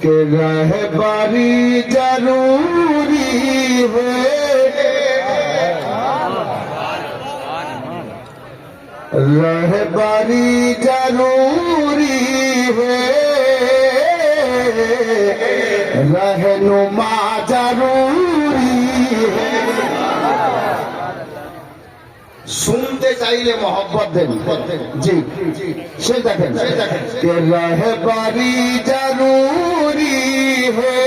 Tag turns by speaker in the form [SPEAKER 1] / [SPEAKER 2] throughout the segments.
[SPEAKER 1] कि रहबरी जरूरी है, रहबरी जरूरी है, रहनुमा जरूरी है। सुनते चाहिए मोहब्बत देन जी से देखें कि रहबरी जरूरी है,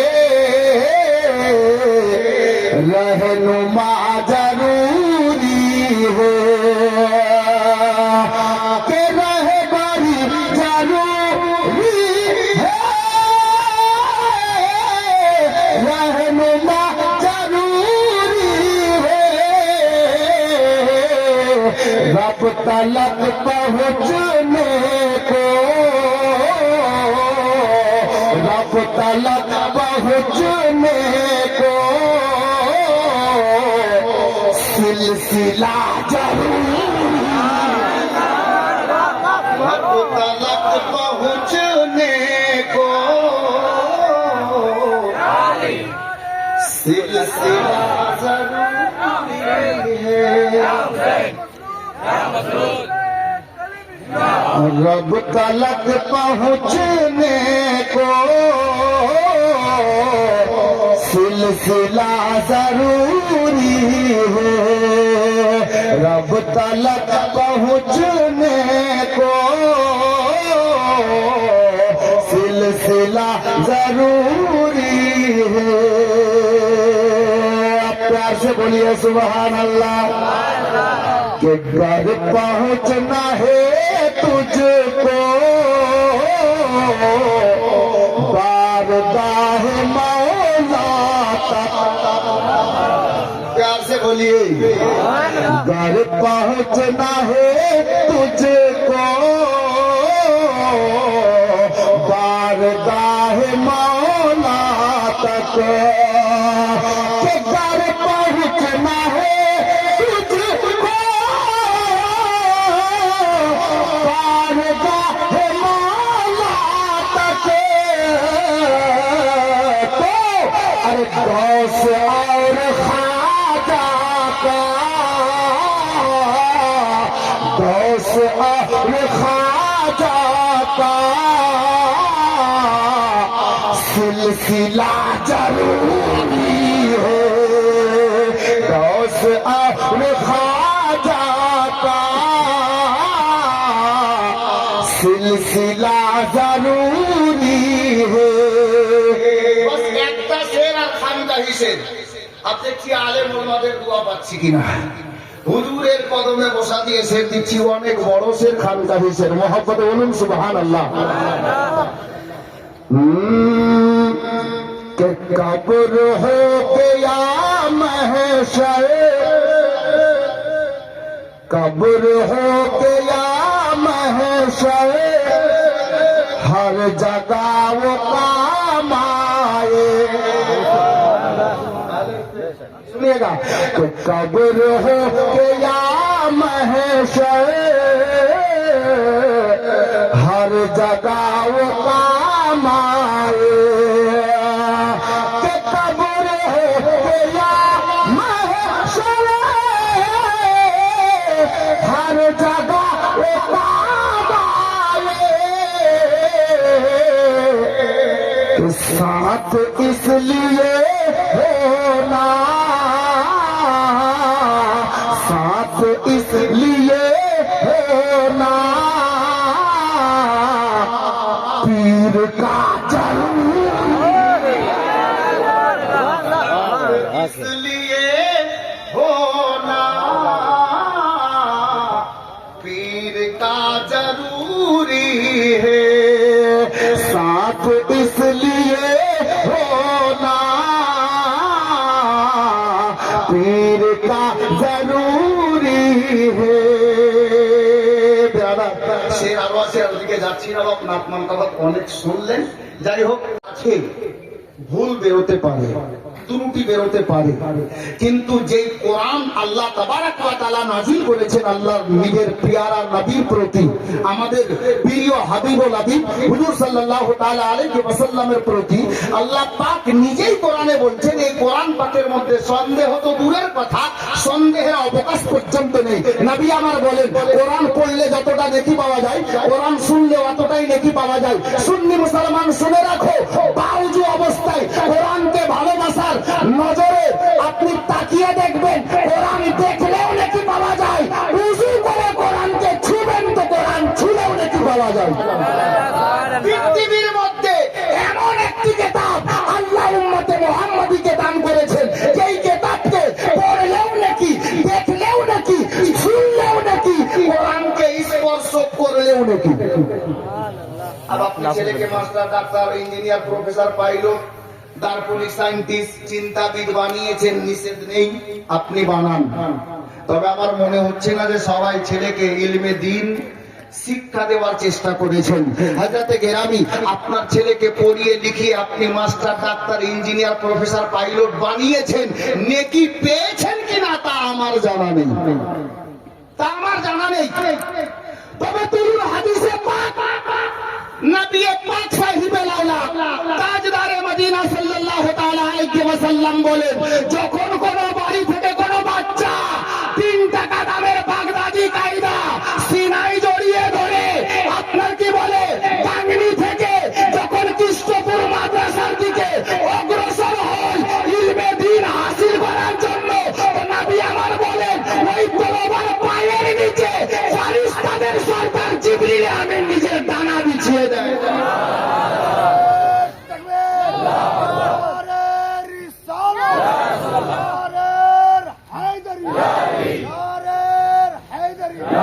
[SPEAKER 1] रहनुमा जरूरी है, कि रहबरी जरूरी है, रहनुमा जरूरी है, रब तलक पहुँचने को, रब तलक पहुँचने को सिलसिला जरूरी, रब तलक पहुँचने को सिलसिला जरूरी है। रब तलक पहुँचने को सिलसिला जरूरी है, रब तलक पहुँचने को सिलसिला जरूरी है। आप प्यार से बोलिए सुभान अल्लाह। कि घर पहुँचना है तुझको बारगाह मौला तक, प्यार से बोलिए। घर पहुँचना है तुझको बारगाह मौला तक, कि घर पहुँचना है गौस और ख्वाजा का, गौस और ख्वाजा का सिलसिला जरूरी है, गौस और ख्वाजा का सिलसिला जरूरी है। अब देखছি আলেম ওলামাদের দোয়া পাচ্ছি কিনা। হুজুরের কদমে বসা দিয়ে শের দিচ্ছি অনেক বড় শের খানকাহি শের, মহব্বতে বলুন সুবহানাল্লাহ। कि कब्र हो गया महशर, कब्र हो गया महशर, हर जगह वो काम आए। सुनिएगा, कि कब्र हो गया महशर, हर जगह वो काम आए, कि कब्र हो गया महशर, हर जगह वो काम आए। साथ इसलिए होना, साथ इसलिए होना पीर का जरूरी, इसलिए होना पीर का जरूरी है, साथ इसलिए होना पीर का जरूरी है। সে আরো আছে, ওদিকে যাচ্ছি না বাপ, নাতমান বাবা অনেক শুনলেন। যাই হোক, আছে ভুল বেরোতে পারে, ত্রুটি বেরোতে পারে, কিন্তু যেই কোরআন আল্লাহ তাবারাক ওয়া তাআলা নাযিল করেছেন আল্লাহর নিজের পিয়ারা নবীর প্রতি, আমাদের প্রিয় হাবিবুল হাবিব হুজুর সাল্লাল্লাহু তাআলা আলাইহি ওয়াসাল্লামের প্রতি আল্লাহ পাক নিজেই কোরআনে বলছেন, এই কোরআন পাকের মধ্যে সন্দেহ তো দূরের কথা, সন্দেহের অবকাশ পর্যন্ত নেই। নবী আমার বলেন, কোরআন পড়লে যতটা নেকি পাওয়া যায়, কোরআন শুনলে অতটাই নেকি পাওয়া যায়। সুন্নি মুসলমান শুনে রাখো, বাউজু অবস্থায় কোরআনকে ভালোবাসার নজরে আপনি তাকিয়ে দেখবেন, কোরআন দেখলেও নেকি পাওয়া যায়। উযু করে কোরআনকে ছুবেন তো কোরআন ছুলেও নেকি পাওয়া যায়। পৃথিবীর মধ্যে এমন একটি কিতাব আল্লাহ উম্মতে মুহাম্মাদীকে দান করেছেন, যেই কিতাবকে পড়লেও নেকি, দেখলেও নেকি, শুনলেও নেকি, কোরআনকে স্পর্শ করলেও নেকি। আর আপনি ছেলেকে master, doctor, engineer, professor, pilot, দার্শনিক, সায়েন্টিস্ট, চিন্তাবিদ বানিয়েছেন, নিষেধ নেই, আপনি বানান। তবে আমার মনে হচ্ছে না যে সবাই ছেলেকে ইলমে দ্বীন শিক্ষা দেওয়ার চেষ্টা করেছেন। হযরতে গেরামি, আপনার ছেলেকে পড়িয়ে লিখিয়ে আপনি master, doctor, engineer, professor, pilot বানিয়েছেন, নেকি পেয়েছেন কিনা তা আমার জানা নেই, তবে তুরুল হাদিসে পাক নবী পাক সাহিবে লালা তাজদারে মদিনা সাল্লাল্লাহু তাআলা আলাইহি ওয়াসাল্লাম বলেন, যখন কোন বাড়ি থেকে কোন বাচ্চা 3 টাকা দামের বাগদাদি কায়দা সিনাই জড়িয়ে ধরে আপনার কি বলে টাঙ্গনি থেকে যখন কৃষ্ণপুর মাদ্রাসার দিকে অগ্রসর হয় ইলমে দ্বীন হাসিল করার জন্য, নবী আমার বলেন, ওই তলোয়ার পায়ের নিচে ফেরেশতাদের সরদার জিবরিল আমিন নিজের ডানা বিছিয়ে দেয়।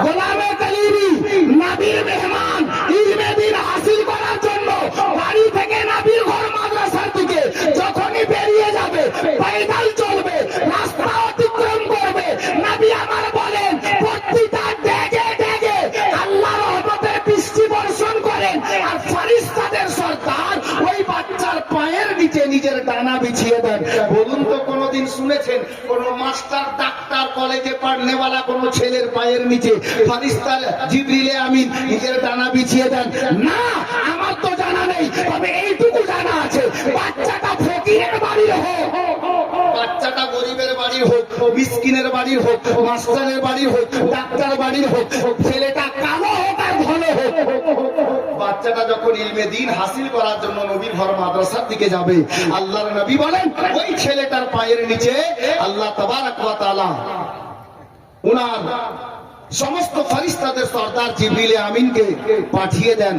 [SPEAKER 1] গোলামে তালিবি নবীর মেহমান ইলমে দ্বীন হাসিল করার জন্য বাড়ি থেকে নবীর ঘর মাদ্রাসার দিকে যখনই বেরিয়ে যাবে, পয়দল চলবে, রাস্তা অতিক্রম করবে, নবী আমার বলেন প্রতিটা ডেগে ডেগে আল্লাহর রহমতের বৃষ্টি বর্ষণ করেন, আর ফেরেশতাদের সরদার ওই বাচ্চার পায়ের নিচে নিজের ডানা বিছিয়ে দেন। বলুন তো কোনদিন শুনেছেন কোন মাস্টার, ডাক্তার, কলেজে পড়নেওয়ালা কোন ছেলের পায়ের নিচে ফেরেশতা জিবরিল আমিন নিজের ডানা বিছিয়ে দেন? না, আমার তো জানা নেই। তবে এইটুকু জানা আছে, বাচ্চাটা ফকিরের বাড়ির হোক, বাচ্চাটা গরিবের বাড়ির হোক, মিসকিনের বাড়ির হোক, মাস্টারের বাড়ির হোক, ডাক্তার বাড়ির হোক, ছেলেটা কালো হোক আর ভালো হোক, বাচ্চাটা যখন ইলমে দ্বীন হাসিল করার জন্য নবীর ঘর মাদ্রাসার দিকে যাবে, আল্লাহর নবী বলেন ওই ছেলেটার পায়ের নিচে আল্লাহ তাবারাক ওয়া তাআলা উনার সমস্ত ফেরেশতাদের সরদার জিবরিল আমিনকে পাঠিয়ে দেন,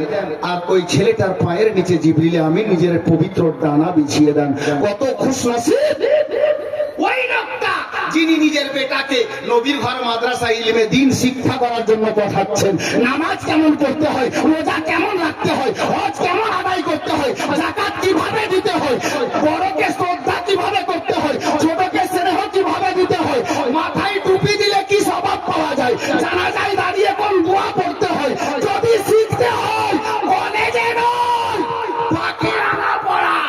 [SPEAKER 1] আর ওই ছেলেটার পায়ের নিচে জিবরিল আমিন নিজের পবিত্র ডানা বিছিয়ে দেন। কত খুশনসিব ওই লোকটা যিনি নিজের বেটাকে নবীর ঘর মাদ্রাসা ইলমে দ্বীন শিক্ষা করার জন্য পাঠাচ্ছেন। নামাজ কেমন পড়তে হয়, রোজা কেমন রাখতে হয়, হজ কেমন আদায় করতে হয়, যাকাত কিভাবে দিতে হয়, বড়কে শ্রদ্ধা কিভাবে করতে হয়, ছোটকে স্নেহ কিভাবে দিতে হয়, মাথায় টুপি দিলে কি স্বভাব পাওয়া যায়, জানাজায় দাঁড়িয়ে কোন দোয়া পড়তে হয়, যদি শিখতে হয় কলেজে নয় ফাকিরানা পড়া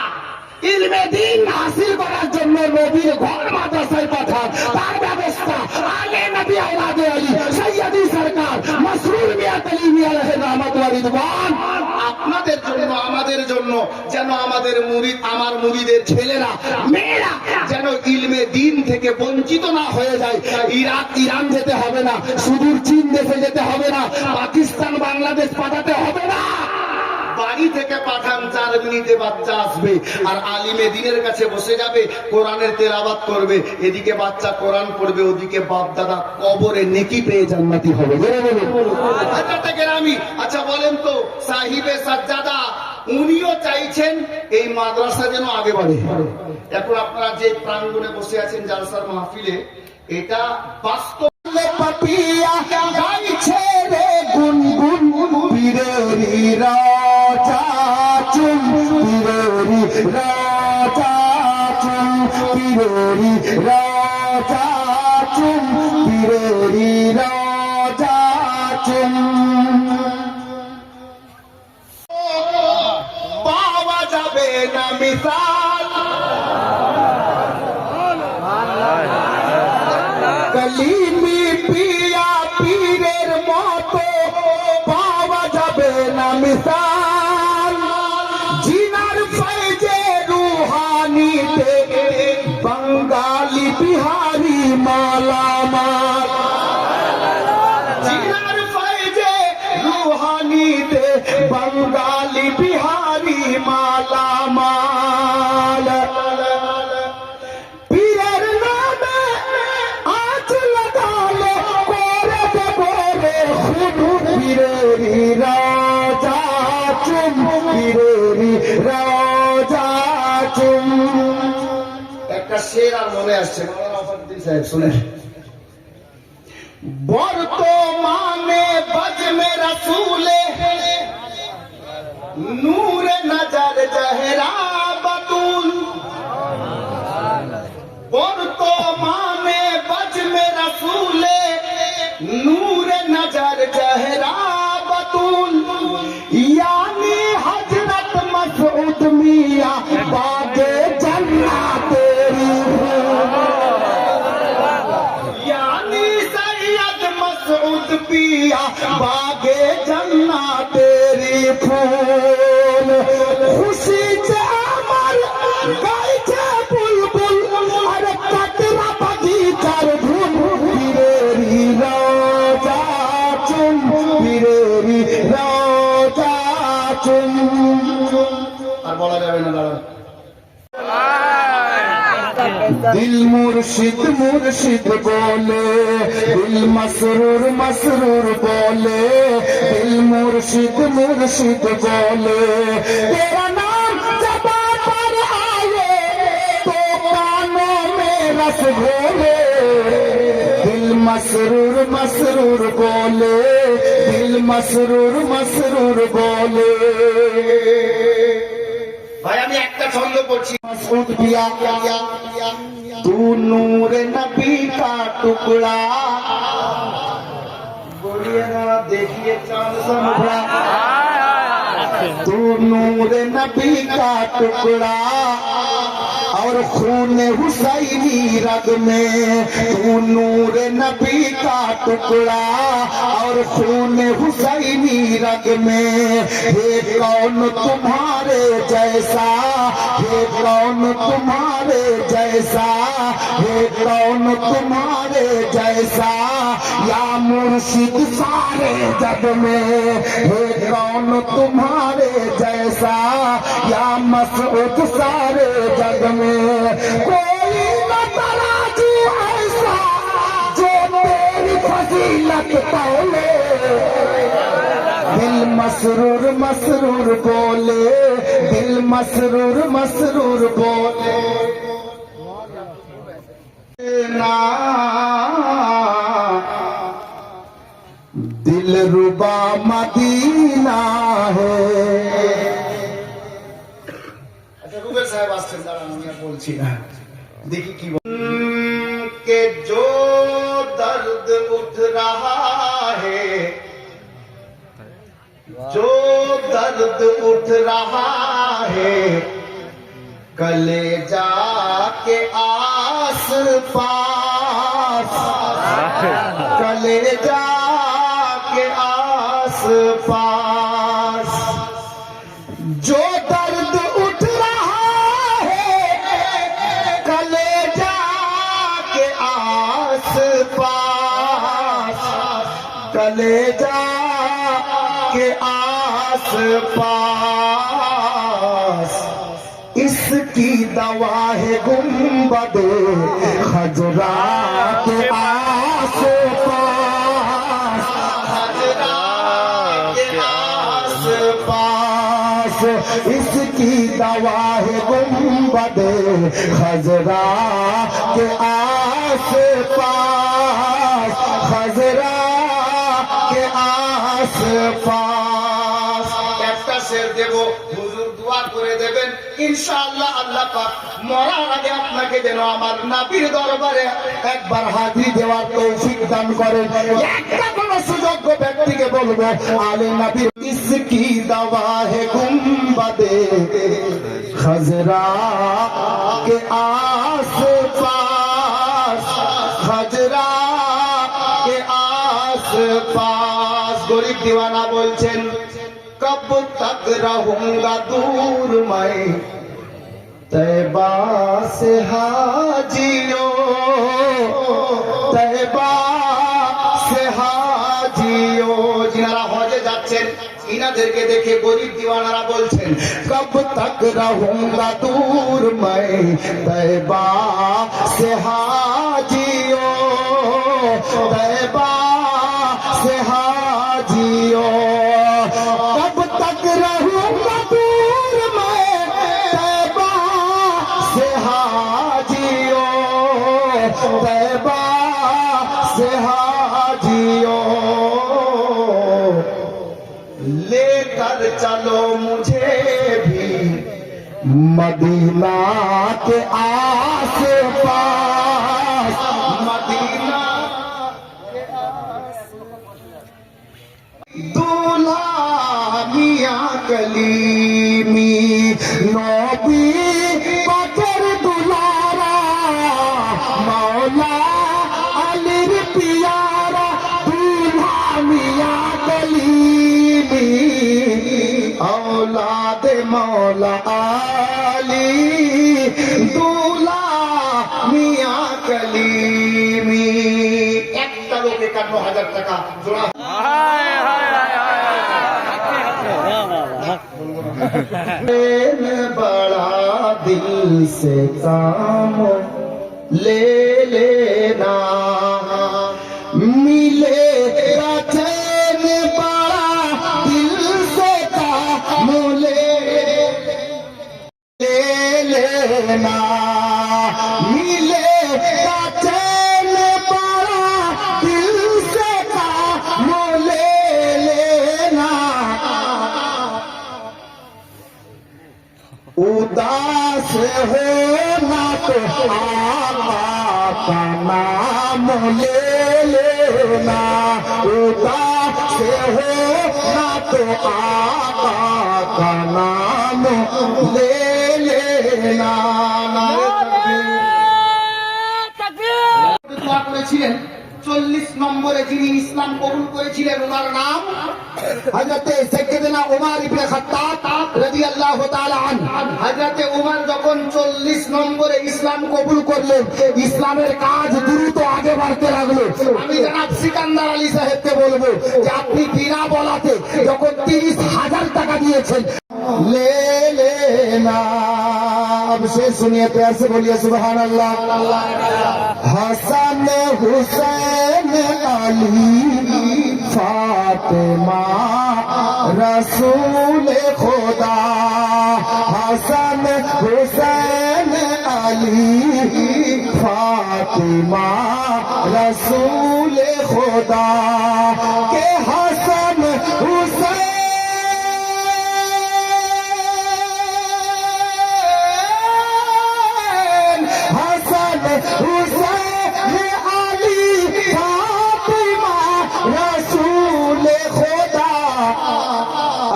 [SPEAKER 1] ইলমে দ্বীন হাসিল করার জন্য নবীর ঘর মাদ্রাসায় পাঠান। তার ব্যবস্থা আগে নবী আওলাদে আলী সৈয়দি সরকার মাসরুর মিয়া তালিমি আলাইহি রহমত ওয়া রিদওয়ান আপনাদের জন্য, আমাদের জন্য, যেন আমাদের মুরিদ, আমার মুরিদের ছেলেরা মেয়েরা যেন ইলমে দ্বীন থেকে বঞ্চিত না হয়ে যায়। ইরাক, ইরান যেতে হবে না, সুদূর চীন দেশে যেতে হবে না, পাকিস্তান, বাংলাদেশ পাঠাতে হবে না, বাড়ি থেকে পাঠান, 4 মিনিটে বাচ্চা আসবে আর আলিমে দ্বীনের কাছে বসে যাবে, কোরআনের তেলাওয়াত করবে, এদিকে বাচ্চা কোরআন পড়বে, ওদিকে বাপ দাদা কবরে নেকি পেয়ে জান্নাতি হবে। আচ্ছা বলেন তো, সাহিবে সাজ্জাদা উনিও চাইছেন এই মাদ্রাসা যেন আগে বাড়ে। এখন আপনারা যে প্রাঙ্গণে বসে আছেন জালসার মাহফিলে, এটা বাস্তব পাপিয়া গাইছে রে গুনগুন পীরেরি রাজা চুম, পীরেরি রাজা চুম, পীরেরি রাজা চুম, পীরেরি রাজা চুম। পাওয়া যাবে না মিসাল তাকলিমি পিয়া পীরের মতো পাওয়া যাবে না মিসাল জিনার ফয়জে রুহানিতে বাঙালি বিহারি মালামাল জিনার ফয়জে রুহানিতে বাঙালি বিহারি মালামাল পীরের নামে আজ লাগালে করে দেবো রে খুনু পীরেরি রাজা চুম পীরেরি রাজা চুম একটা শের আর মনে আসছে মাওলানা ফরিদ সাহেব শুনেন বর্তমানে বজমে রসুলে নূরে নজর জহরা বাতুল বর্তমানে বজমে রসুলে নূরে নজর জহরা বাতুল यानी हजरत मसऊद मियां बागे जन्नत तेरी यानी सैयद मसऊद पिया बागे जन्नत तेरी फूल खुशी से अमर गाइछे बुलबुल अरे कतरा बगीचार धुन पीरेरी रोजा चुम पीरेरी रोजा चुम আর বলা যাবে না দাঁড়ান दिल मुर्शिद मुर्शिद बोले दिल मसरूर मसरूर बोले दिल मुर्शिद मुर्शिद बोले तेरा नाम ज़बान पर आए तो कानों में रस घोले दिल मसरूर मसरूर बोले दिल मसरूर मसरूर बोले भाई আমি একটা ছন্দ পড়ছি मसूद पिया तू नूर नबी का टुकड़ा बोलिए ना देखिए चांद सा मुखड़ा तू नूर नबी का टुकड़ा और खून हुसैनी रग में तू नूर नबी का टुकड़ा और खून हुसैनी रग में हे कौन तुम्हारे जैसा हे कौन तुम्हारे जैसा हे कौन तुम्हारे जैसा या मुर्शिद सारे जग में हे कौन तुम्हारे जैसा या मसऊद सारे जग में कोई न तराजू ऐसा जो तेरी फजीलत तौले दिल मसरूर मसरूर बोले दिल मसरूर मसरूर बोले ना दिल रुबा मदीना है रुबेल साहब আসছেন দাঁড়ান আমি আর বলছি না দেখি কি के जो दर्द उठ रहा है जो दर्द उठ रहा है कलेजा के आस पास कलेजा के आस पास जो दर्द उठ रहा है कलेजा के आस पास कलेजा के आस पास इसकी दवा है गुंबदे खजरा के आस पास खजरा के आस पास इसकी दवा है गुंबदे खजरा के आस पास खजरा के आस पास একটা শের দেব হুজুর দোয়া করে দেবেন ইনশাআল্লাহ আল্লাহ পাক মরার আগে আপনাকে যেন আমার নবীর দরবারে একবার হাজির দেওয়ার তৌফিক দান করেন একটা কোন সুযোগ্য ব্যক্তিকে বলবো আলে নবীর ইসকি দওয়া হে গুম্বদে খজরা কে আস পাস খজরা दीवाना बोलছেন कब तक रहूंगा दूर मैं तैबा से हाजियो तैबा से हाजियो। जिनारा হজে যাচ্ছেন इनादेरके देखे गरीब दीवानारा बोलছেন कब तक रहूंगा दूर मैं तैबा से हाजियो तैबा से हाजियो। कब तक रहूंगा दूर मैं तैबा से हाजियो तैबा से हाजियो। लेकर चलो मुझे भी मदीना के आस पास मदीना के आस दूल्हा मियां कलीमी नबी बकर दुलारा मौला अली प्यारा दूल्हा मियां कलीमी औलाद मौला अली दूल्हा मियां कलीमी। একটা লোক ৫১,০০০ টাকা জোড়া बड़ा दिल से काम ले लेना मिलेगा चैन बड़ा दिल से काम ले लेना मिलेगा चैन बड़ा दिल से काम ले लेना। उदास हो ना तो आका का नाम ले लेना उदास हो ना तो आका का नाम ले लेना। করেছিলেন 40 নম্বরে যিনি ইসলাম কবুল করেছিলেন ওনার নাম হযরতে সাইয়েদনা উমর ইবনে খাত্তাব রাদিয়াল্লাহু তাআলা আনহু। হযরতে উমর যখন 40 নম্বরে ইসলাম কবুল করলেন ইসলামের কাজ দ্রুত আগে বাড়তে লাগলো। আমি জনাব সিকান্দার আলী সাহেবকে বলবো যে আপনি বিনা বলাতে যখন 30,000 টাকা দিয়েছেন ले लेना। अब से सुनिए प्यार से बोलिए सुभान अल्लाह। हसन हुसैन अली फातिमा रसूल खुदा हसन हुसैन अली फातिमा रसूल खुदा के हसन हुसैन हुसैन अली फातिमा रसूल खुदा।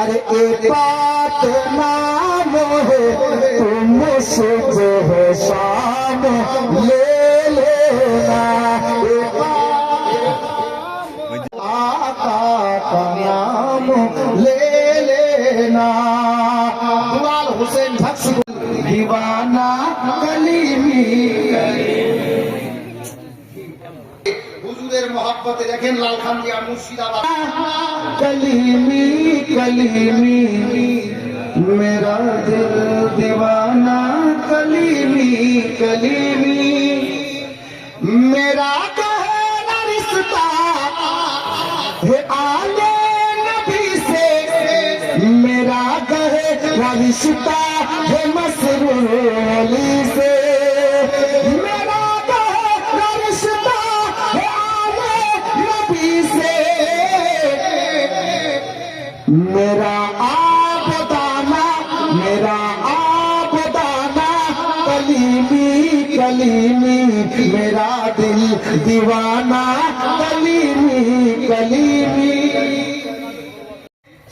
[SPEAKER 1] अरे एक बात नाम है तुम सुबह शाम ले लेना आका का नाम ले लेना। दुलाल हुसैन भक्स दीवाना कलीमी हुजूरेर मोहब्बते देखें लालखानदिया मुर्शिदाबाद कलीमी कलीमी मेरा दिल दीवाना कलीमी कलीमी मेरा कहना रिश्ता है आले नबी से मेरा कहना रिश्ता है मसरूर अली से मेरा कहना रिश्ता है आले नबी से मेरा आबदाना कलीमी कलीमी मेरा दिल दीवाना कलीमी कलीमी।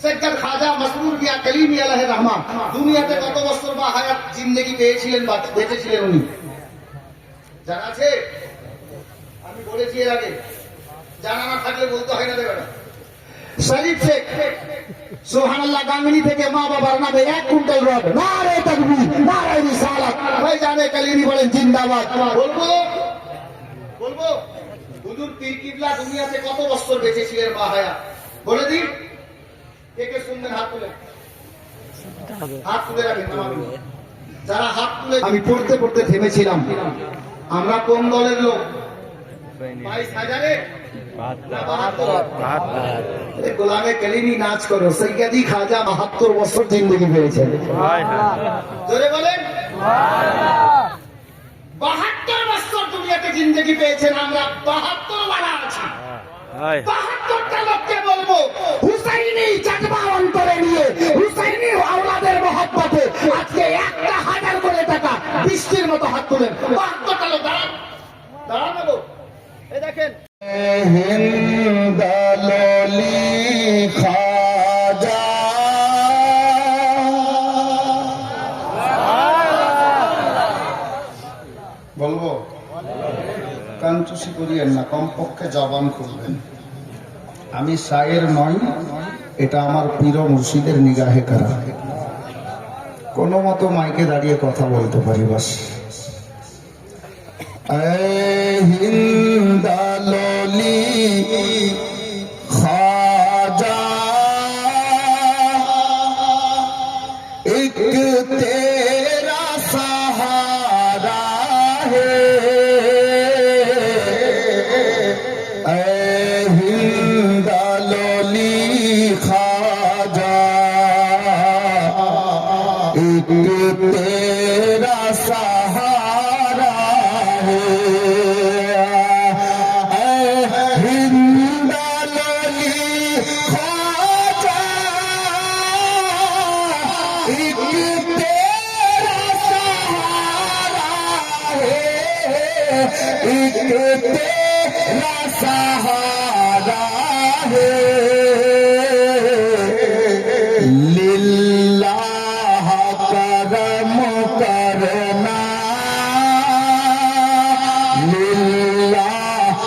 [SPEAKER 1] সৈয়দ খাজা মাসরুর মিয়া কলিমি আলাইহির রহমান দুনিয়াতে কত বছর বা হায়াত জিন্দেগি পেয়েছিলেন বা বেঁচেছিলেন উনি জানা আছে? আমি বলেছি এর আগে, জানা না থাকলে বলতে হয় না দেবে না।
[SPEAKER 2] শরীফ শেখ সুবহানাল্লাহ গাঙ্গনি থেকে মা বাবার নামে 1 কুইন্টাল রড। নারে তাকবীর, নারে রিসালাত। ভাইজানে কালিমি বলেন জিন্দাবাদ। বলবো বলবো হুজুর পীর কিবলা দুনিয়াতে কত বছর বেঁচে ছিলেন বা হায়াত বলে দিন। কে কে শুনবেন হাত তুলে, হাত তুলে রাখেন। যারা হাত তুলে, আমি পড়তে পড়তে থেমেছিলাম। আমরা কোন দলের লোক? 22,000 গোলামে কালিমি নাচ করো। সৈয়দি খাজা 72 বছর জিন্দগি পেয়েছেন। জোরে বলেন 72 বছর দুনিয়াতে জিন্দগি পেয়েছেন। আমরা 72 ওয়ালা আছি। 72টা লোককে বলবো হুসাইনি জাজবা অন্তরে নিয়ে হুসাইনি আওলাদের মহব্বতে আজকে 1,000 করে টাকা বৃষ্টির মতো হাত তুলেন। 72টা লোক দাঁড়ান, দাঁড়ান নেবো। এই দেখেন হিন্দালি খাজা বলবো কাঞ্চুষি করিয়েন না, কমপক্ষে জবান খুলবেন। আমি শায়ের নই, এটা আমার পীর মুর্শিদের নিগাহে করা। কোনো মতো মাইকে দাঁড়িয়ে কথা বলতে পারি বাস। হিন্দালি খাজা এক তেরা সহারা হে, হিন্দালি খাজা এক তেরা सहारा है। हिंदाली ख्वाजा एक तेरा सहारा है, एक तेरा सहारा है। लिल्लाह करम करना, लिल्लाह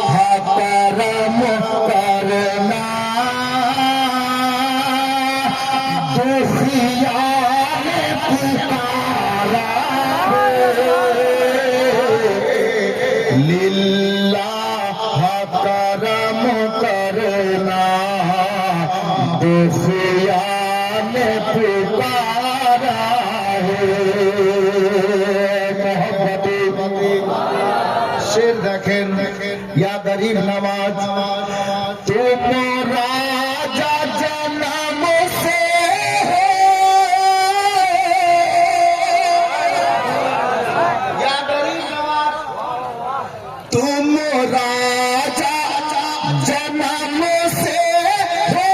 [SPEAKER 2] करम करना, दुखिया ने पुकारा लिल्लाह करम करना, दुखिया ने पुकारा शेर देखें या गरीब नवाज तुम राजा जन्म से हो, या गरीब नवाज तुम राजा जन्म से हो,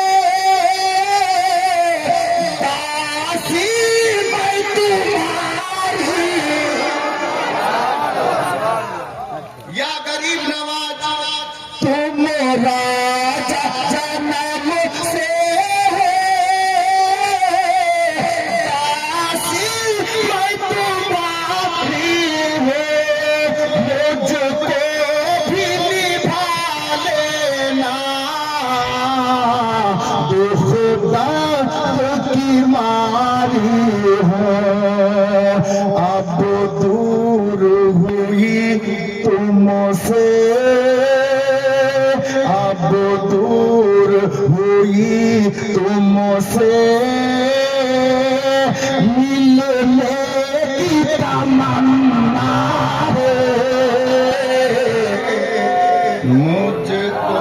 [SPEAKER 2] दासी मैं तुम्हारी। या गरीब नवाज तुम राजा जन्म से हो, दासी मैं तुम्हारी हूँ। मुझको भी निभा लेना, दुख की मारी हूँ। अब दूर हुई तुमसे, अब दूर हुई तुमसे, मिलने की तमन्ना है मुझको।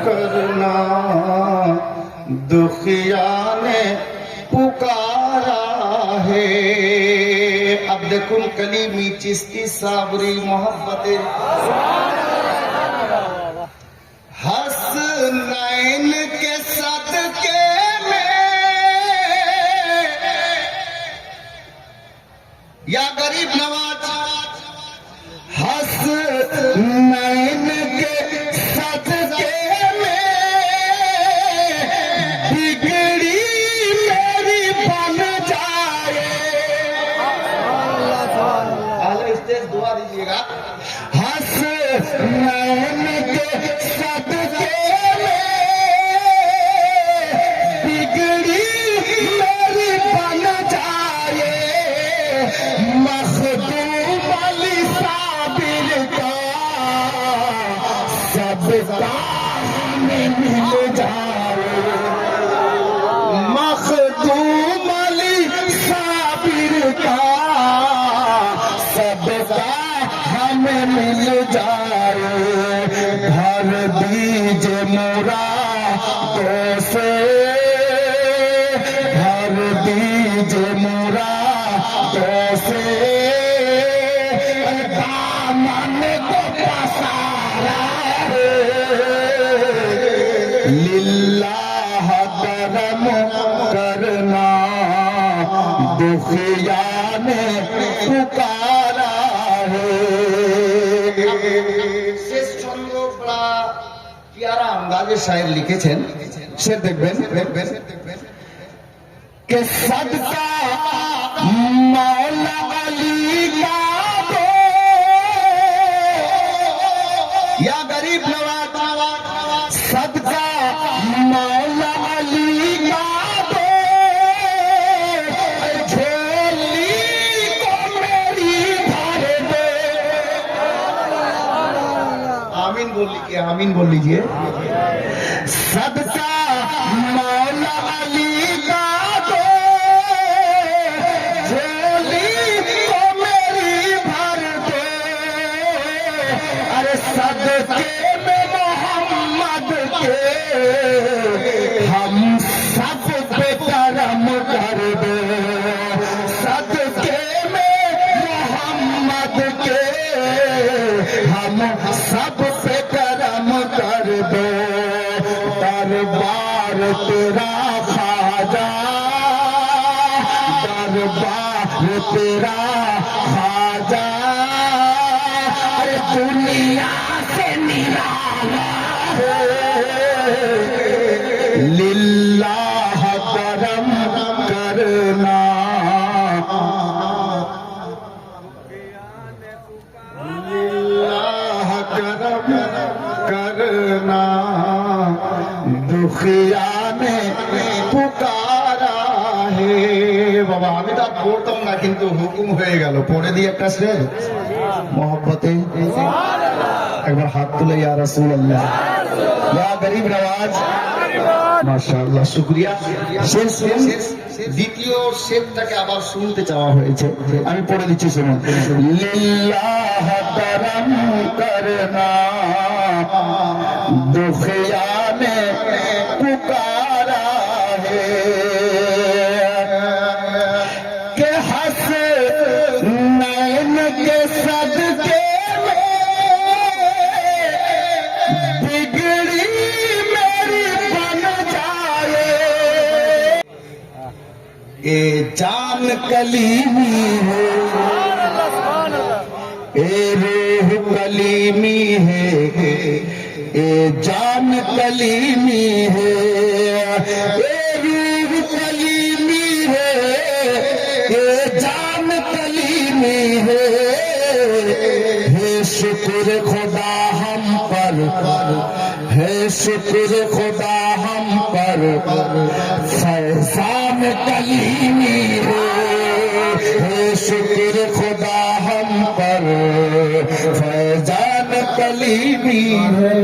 [SPEAKER 2] करना दुखिया ने पुकारा है। अब देखुन कलीमी चिश्ती साबरी मोहब्बत हसनैन के सदके में, या गरीब नवाज हसनैन के सदके में
[SPEAKER 1] तू मली साबिर का सबका हमें मिल जाए भर दीजे मोरा तो से भर दीजे मोरा तो से दामन को पसारा लिल्लाह करम करना दुखिया ने पुकारा है।
[SPEAKER 2] শেষ ছন্দ বড় प्यारा अंदाजे शायर लिखेছেন সে দেখবেন
[SPEAKER 1] कि सदका मौला अली का दो
[SPEAKER 2] या गरीब नवाज
[SPEAKER 1] सदका मौला अली का दो झोली को मेरी भर दे।
[SPEAKER 2] आमीन बोल लीजिए
[SPEAKER 1] सदका मौला अली का दो झोली को मेरी भर दे। अरे सदके में मोहम्मद के हम सब पे करम कर दे। सदके में मोहम्मद के हम सब पे करम कर दो। दरबार तेरा खाजा दरबार तेरा खाजा अरे दुनिया से निराला है लिल्लाह करम करना लिल्लाह करम करना दुखिया ने पुकारा है।
[SPEAKER 2] বাবা আমি তো আর পড়তাম না কিন্তু হুকুম হয়ে গেল পড়ে দিয়ে একটা শের মোহব্বতে একবার হাত তুলে ইয়া রাসূলুল্লাহ ইয়া গরিব নওয়াজ মাশাআল্লাহ শুকরিয়া শেষ দ্বিতীয় শেরটাকে আবার শুনতে চাওয়া হয়েছে আমি পড়ে দিচ্ছি শুনুন
[SPEAKER 1] लिल्लाह करम करना दुखिया ने पुकारा है के हंस नैन के सदके में बिगड़ी मेरी बन जाए। ए जान कलीमी है ए रूह कलीमी है ए जान कलीमी है ए रूह कलीमी है ए जान कलीमी है शुक्र खुदा हम पर है शुक्र खुदा हम पर फैजान कलीमी है शुक्र खुदा हम पर फैजान कलीमी है।